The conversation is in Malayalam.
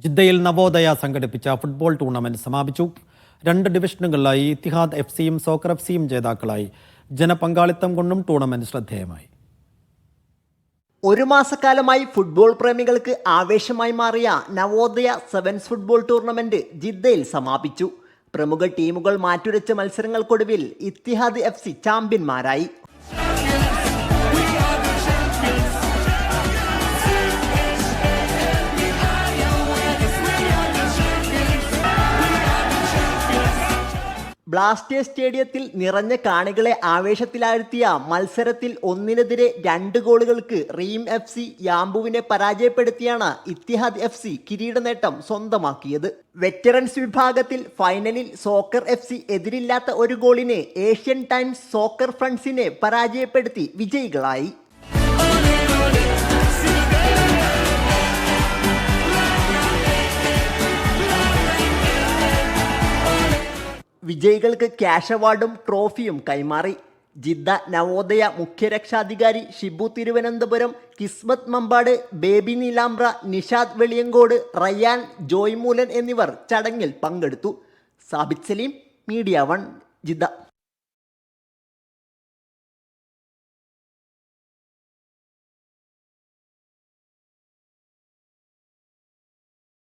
ജിദ്ദയിൽ നവോദയ സംഘടിപ്പിച്ച ഫുട്ബോൾ ടൂർണമെന്റ് സമാപിച്ചു. 2 ഡിവിഷനുകളിലായി ഇത്തിഹാദ് എഫ്സിയും സോക്കർ എഫ്സിയും ജേതാക്കളായി. ജനപങ്കാളിത്തം കൊണ്ടും ടൂർണമെന്റ് ശ്രദ്ധേയമായി. ഒരു മാസക്കാലമായി ഫുട്ബോൾ പ്രേമികൾക്ക് ആവേശമായി മാറിയ നവോദയ സെവൻസ് ഫുട്ബോൾ ടൂർണമെന്റ് ജിദ്ദയിൽ സമാപിച്ചു. പ്രമുഖ ടീമുകൾ മാറ്റുരച്ച മത്സരങ്ങൾക്കൊടുവിൽ ഇത്തിഹാദ് എഫ്സി ചാമ്പ്യന്മാരായി. ബ്ലാസ്റ്റേഴ്സ് സ്റ്റേഡിയത്തിൽ നിറഞ്ഞ കാണികളെ ആവേശത്തിലാഴ്ത്തിയ മത്സരത്തിൽ 1-2 ഗോളുകൾക്ക് റീം എഫ്സി യാംബുവിനെ പരാജയപ്പെടുത്തിയാണ് ഇത്തിഹാദ് എഫ്സി കിരീട നേട്ടം സ്വന്തമാക്കിയത്. വെറ്ററൻസ് വിഭാഗത്തിൽ ഫൈനലിൽ സോക്കർ എഫ്സി എതിരില്ലാത്ത ഒരു ഗോളിന് ഏഷ്യൻ ടൈംസ് സോക്കർ ഫ്രണ്ട്സിനെ പരാജയപ്പെടുത്തി വിജയികളായി. വിജയികൾക്ക് ക്യാഷ് അവാർഡും ട്രോഫിയും കൈമാറി. ജിദ്ദ നവോദയ മുഖ്യരക്ഷാധികാരി ഷിബു തിരുവനന്തപുരം, കിസ്മത്ത് മമ്പാട്, ബേബി നീലാംബ്ര, നിഷാദ് വെളിയങ്കോട്, റയ്യാൻ, ജോയ് മൂലൻ എന്നിവർ ചടങ്ങിൽ പങ്കെടുത്തു. Sabith Saleem, media 1, Jeddah.